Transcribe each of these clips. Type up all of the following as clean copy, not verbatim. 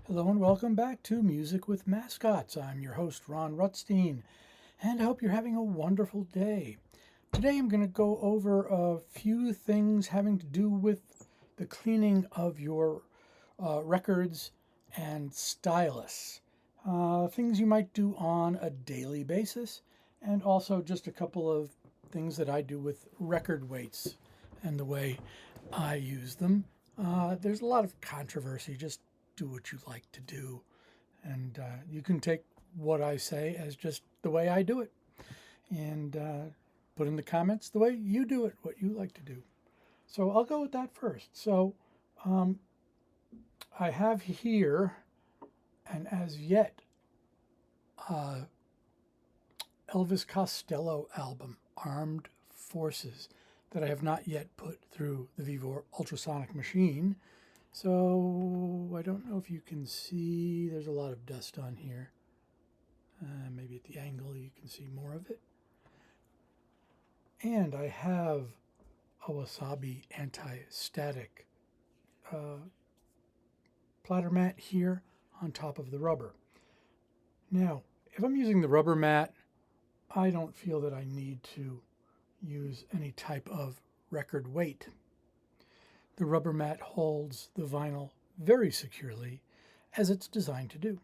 Hello and welcome back to Music with Mascots. I'm your host, Ron Rutstein, and I hope you're having a wonderful day. Today I'm going to go over a few things having to do with the cleaning of your records and stylus. Things you might do on a daily basis, and also just a couple of things that I do with record weights and the way I use them. There's a lot of controversy. Just do what you like to do, and you can take what I say as just the way I do it, and put in the comments the way you do it, what you like to do. So I'll go with that first. So um, I have here, and as yet, uh, Elvis Costello album, Armed Forces, that I have not yet put through the Vivo ultrasonic machine. So I don't know if you can see, there's a lot of dust on here. Maybe at the angle you can see more of it. And I have a Wasabi anti-static platter mat here on top of the rubber. Now, if I'm using the rubber mat, I don't feel that I need to use any type of record weight. The rubber mat holds the vinyl very securely, as it's designed to do.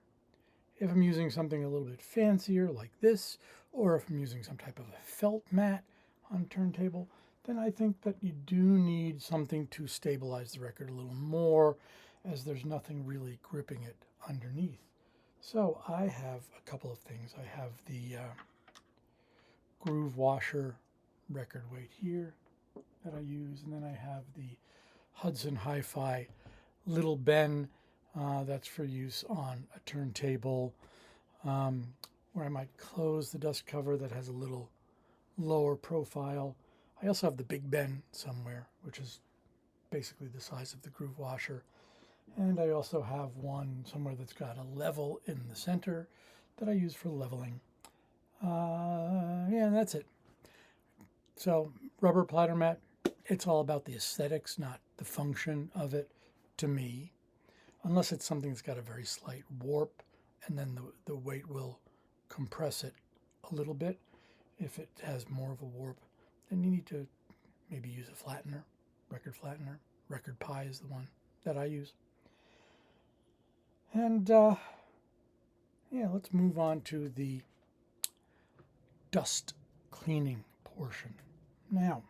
If I'm using something a little bit fancier like this, or if I'm using some type of a felt mat on a turntable, then I think that you do need something to stabilize the record a little more, as there's nothing really gripping it underneath. So I have a couple of things. I have the groove washer record weight here that I use, and then I have the Hudson Hi-Fi Little Ben, that's for use on a turntable, where I might close the dust cover that has a little lower profile. I also have the Big Ben somewhere, which is basically the size of the groove washer. And I also have one somewhere that's got a level in the center that I use for leveling. Yeah, that's it. So, rubber platter mat, it's all about the aesthetics, not the function of it to me. Unless it's something that's got a very slight warp, and then the weight will compress it a little bit. If it has more of a warp, then you need to maybe use a flattener, record flattener. Record Pi is the one that I use. And yeah, let's move on to the dust cleaning portion. Now,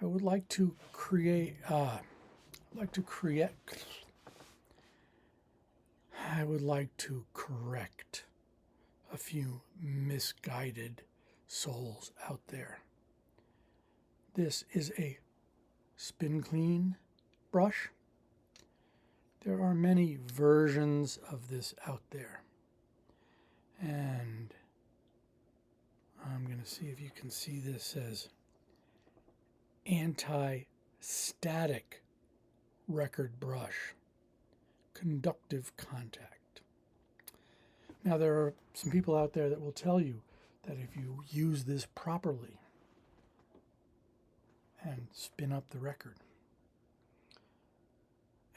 I would like to create. I would like to correct a few misguided souls out there. This is a spin clean brush. There are many versions of this out there. And I'm going to see if you can see this as anti-static record brush, conductive contact. Now, there are some people out there that will tell you that if you use this properly and spin up the record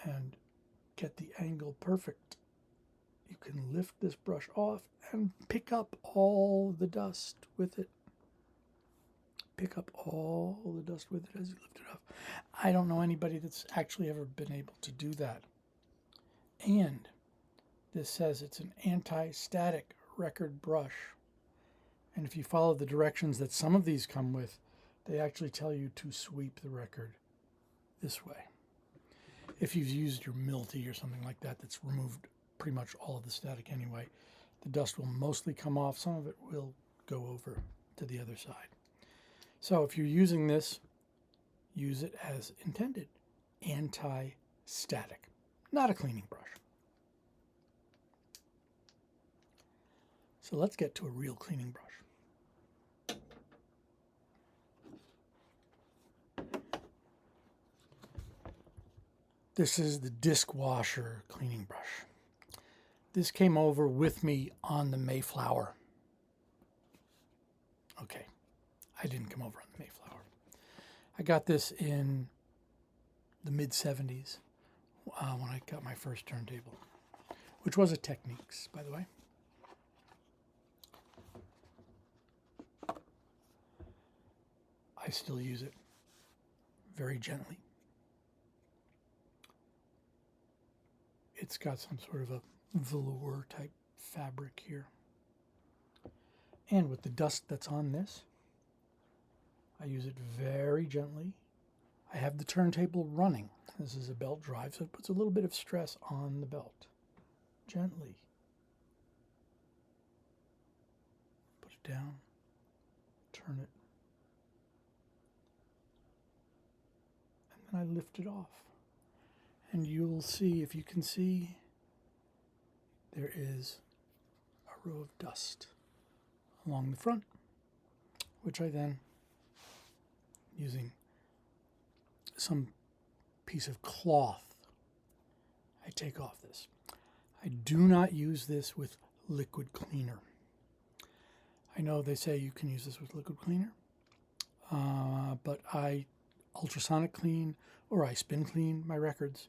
and get the angle perfect, you can lift this brush off and pick up all the dust with it. Pick up all the dust with it as you lift it up. I don't know anybody that's actually ever been able to do that. And this says it's an anti-static record brush. And if you follow the directions that some of these come with, they actually tell you to sweep the record this way. If you've used your Milty or something like that, that's removed pretty much all of the static anyway, the dust will mostly come off. Some of it will go over to the other side. So if you're using this, use it as intended. Anti-static, not a cleaning brush. So let's get to a real cleaning brush. This is the disc washer cleaning brush. This came over with me on the Mayflower. Okay, I didn't come over on the Mayflower. I got this in the mid-70s when I got my first turntable, which was a Technics, by the way. I still use it very gently. It's got some sort of a velour type fabric here. And with the dust that's on this, I use it very gently. I have the turntable running. This is a belt drive, so it puts a little bit of stress on the belt. Gently. Put it down. Turn it. And then I lift it off. And you'll see, if you can see, there is a row of dust along the front, which I then, using some piece of cloth, I take off this. I do not use this with liquid cleaner. I know they say you can use this with liquid cleaner, but I ultrasonic clean or I spin clean my records,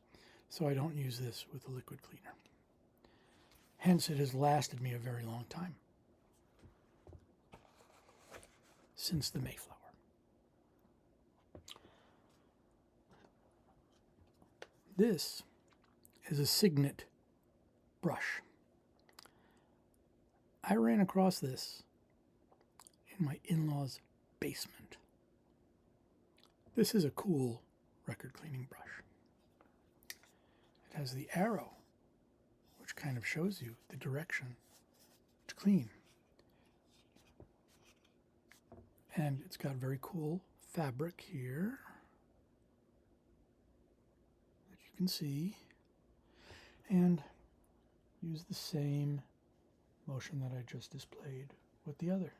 so I don't use this with a liquid cleaner. Hence, it has lasted me a very long time. Since the Mayflower. This is a Signet brush. I ran across this in my in-laws' basement. This is a cool record cleaning brush. It has the arrow, which kind of shows you the direction to clean. And it's got very cool fabric here that you can see. And use the same motion that I just displayed with the other.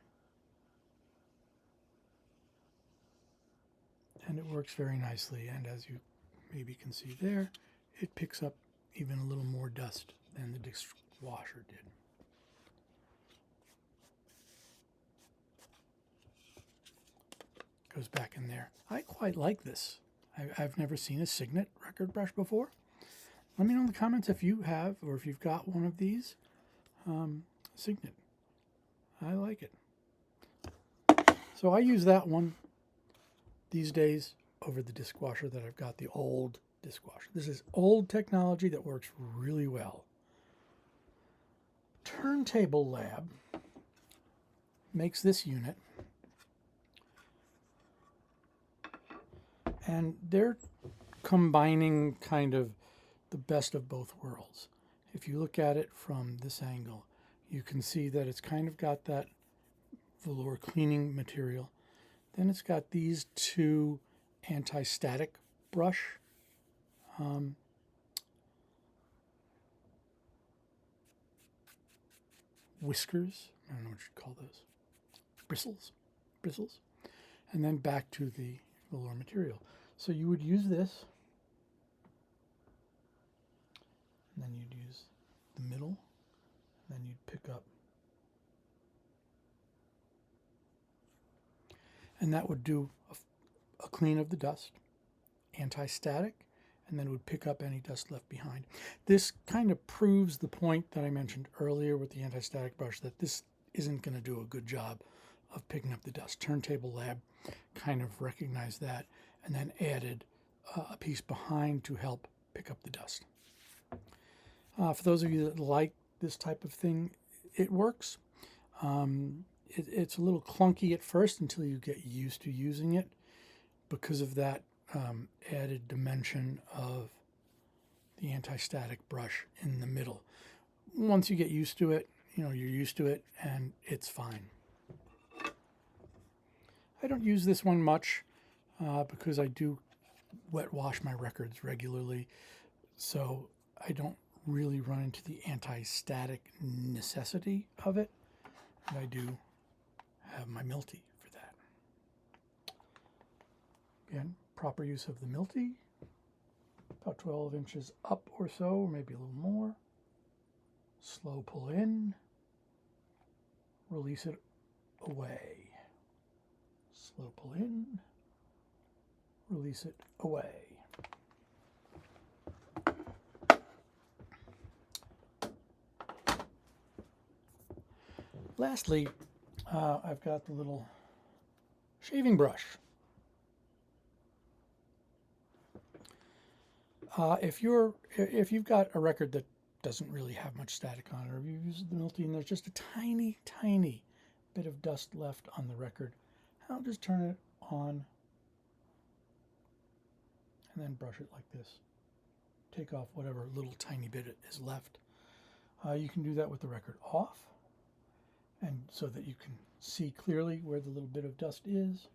And it works very nicely. And as you maybe can see there, it picks up even a little more dust than the dishwasher did. Goes back in there. I quite like this. I've never seen a Signet record brush before. Let me know in the comments if you have, or if you've got one of these. Signet. I like it. So I use that one these days over the dishwasher that I've got, the old dishwasher. This is old technology that works really well. Turntable Lab makes this unit. And they're combining kind of the best of both worlds. If you look at it from this angle, you can see that it's kind of got that velour cleaning material. Then it's got these two anti-static brush whiskers. I don't know what you'd call those. Bristles. And then back to the velour material. So you would use this, and then you'd use the middle, and then you'd pick up. And that would do a clean of the dust, anti-static, and then it would pick up any dust left behind. This kind of proves the point that I mentioned earlier with the anti-static brush, that this isn't going to do a good job of picking up the dust. Turntable Lab kind of recognized that and then added a piece behind to help pick up the dust. For those of you that like this type of thing, it works. It's a little clunky at first until you get used to using it because of that added dimension of the anti-static brush in the middle. Once you get used to it, you're used to it and it's fine. I don't use this one much because I do wet wash my records regularly, so I don't really run into the anti-static necessity of it. And I do have my Milty for that. Again, proper use of the Milty, about 12 inches up or so, maybe a little more. Slow pull in, release it away. Slow pull in, release it away. Lastly, I've got the little shaving brush. If you've got a record that doesn't really have much static on it, or if you use the Milty and there's just a tiny, tiny bit of dust left on the record, I'll just turn it on and then brush it like this. Take off whatever little tiny bit is left. You can do that with the record off, and so that you can see clearly where the little bit of dust is.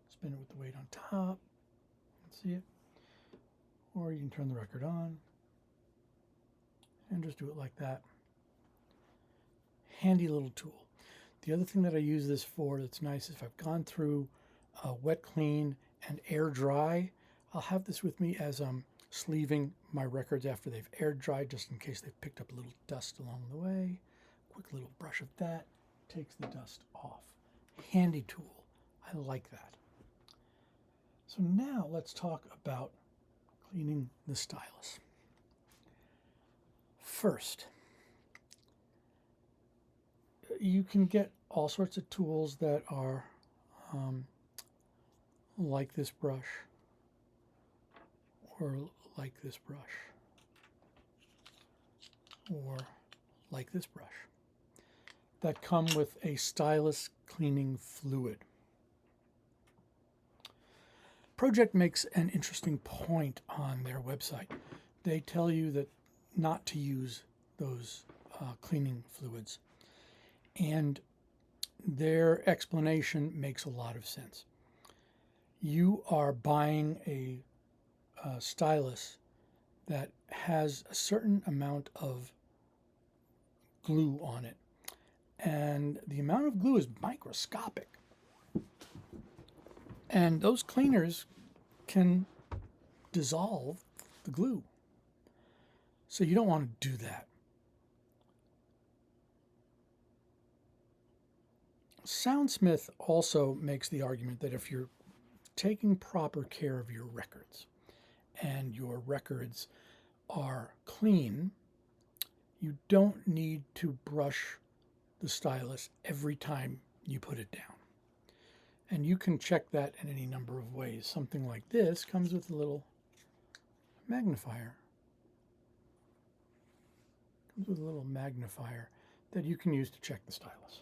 Spin it with the weight on top. See it? Or you can turn the record on and just do it like that. Handy little tool. The other thing that I use this for that's nice is if I've gone through wet clean and air dry, I'll have this with me as I'm sleeving my records after they've air dried, just in case they've picked up a little dust along the way. Quick little brush of that takes the dust off. Handy tool. I like that. So now let's talk about cleaning the stylus. First, you can get all sorts of tools that are like this brush or like this brush or like this brush that come with a stylus cleaning fluid. Project makes an interesting point on their website. They tell you that not to use those cleaning fluids. And their explanation makes a lot of sense. You are buying a stylus that has a certain amount of glue on it. And the amount of glue is microscopic. And those cleaners can dissolve the glue. So you don't want to do that. Soundsmith also makes the argument that if you're taking proper care of your records and your records are clean, you don't need to brush the stylus every time you put it down. And you can check that in any number of ways. Something like this comes with a little magnifier. Comes with a little magnifier that you can use to check the stylus.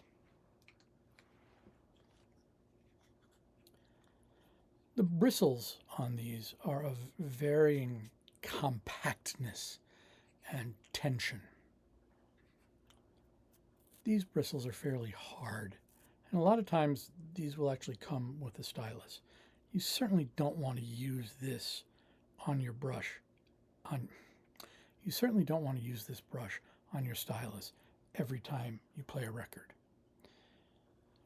The bristles on these are of varying compactness and tension. These bristles are fairly hard, and a lot of times these will actually come with a stylus. You certainly don't want to use this on your brush. You certainly don't want to use this brush on your stylus every time you play a record.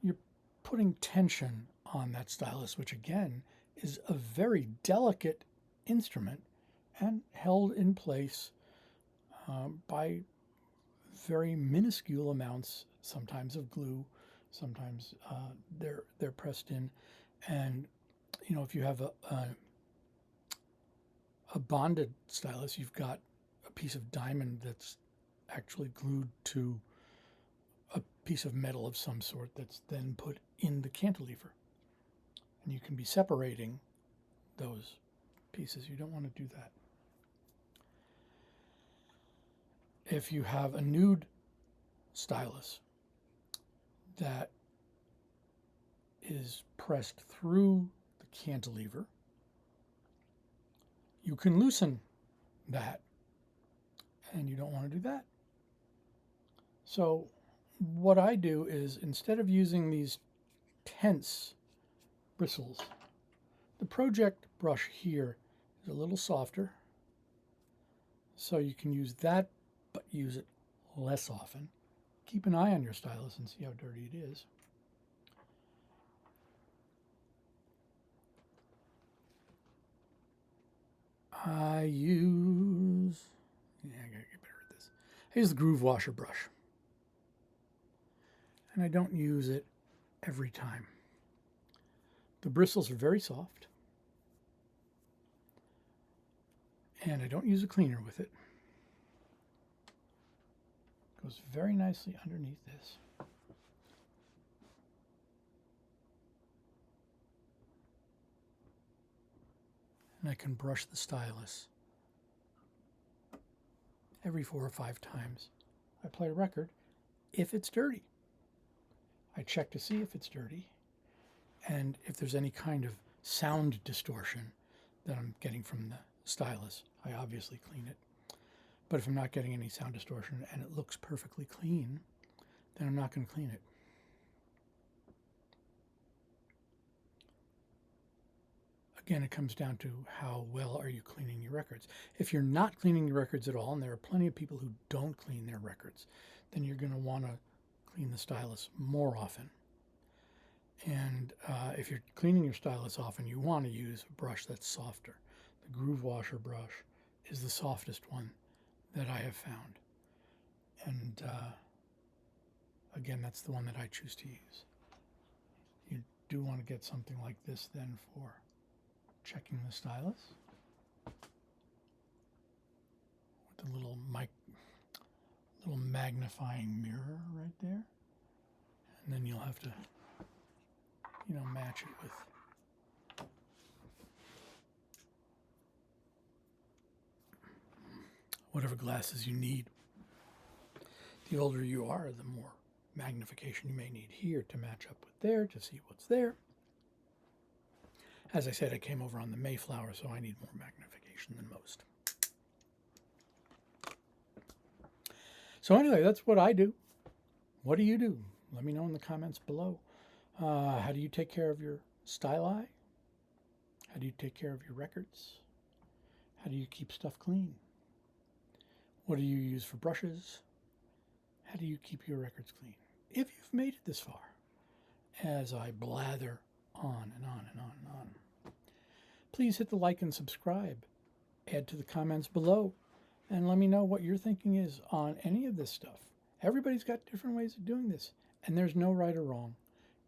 You're putting tension on that stylus, which again is a very delicate instrument and held in place by very minuscule amounts, sometimes of glue, sometimes they're pressed in. And you know, if you have a bonded stylus, you've got a piece of diamond that's actually glued to a piece of metal of some sort that's then put in the cantilever. And you can be separating those pieces. You don't want to do that. If you have a nude stylus that is pressed through the cantilever, you can loosen that, and you don't want to do that. So what I do is, instead of using these tense bristles, the Project brush here is a little softer, so you can use that, but use it less often. Keep an eye on your stylus and see how dirty it is. I gotta get better at this. I use the groove washer brush, and I don't use it every time. The bristles are very soft, and I don't use a cleaner with it. Goes very nicely underneath this. And I can brush the stylus every 4 or 5 times I play a record if it's dirty. I check to see if it's dirty and if there's any kind of sound distortion that I'm getting from the stylus. I obviously clean it. But if I'm not getting any sound distortion and it looks perfectly clean, then I'm not going to clean it. Again, it comes down to how well are you cleaning your records. If you're not cleaning your records at all, and there are plenty of people who don't clean their records, then you're going to want to clean the stylus more often. And if you're cleaning your stylus often, you want to use a brush that's softer. The groove washer brush is the softest one that I have found. And again, that's the one that I choose to use. You do want to get something like this then for checking the stylus. With the little magnifying mirror right there. And then you'll have to, match it with whatever glasses you need. The older you are, the more magnification you may need here to match up with there to see what's there. As I said, I came over on the Mayflower, so I need more magnification than most. So anyway, that's what I do. What do you do? Let me know in the comments below. How do you take care of your styli? How do you take care of your records? How do you keep stuff clean? What do you use for brushes? How do you keep your records clean? If you've made it this far, as I blather on and on and on and on, please hit the like and subscribe. Add to the comments below and let me know what your thinking is on any of this stuff. Everybody's got different ways of doing this, and there's no right or wrong.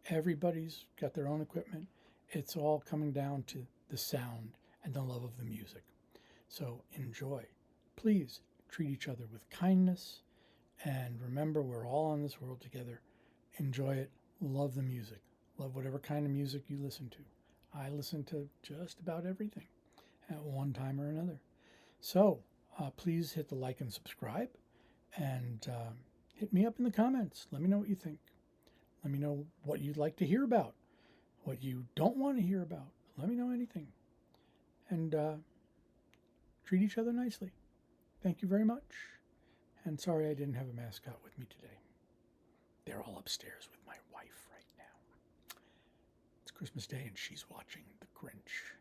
Everybody's got their own equipment. It's all coming down to the sound and the love of the music. So enjoy. Please treat each other with kindness, and remember, we're all in this world together. Enjoy it. Love the music. Love whatever kind of music you listen to. I listen to just about everything at one time or another. So please hit the like and subscribe, and hit me up in the comments. Let me know what you think. Let me know what you'd like to hear about, what you don't want to hear about. Let me know anything. And treat each other nicely. Thank you very much. And sorry I didn't have a mascot with me today. They're all upstairs with my wife right now. It's Christmas Day and she's watching The Grinch.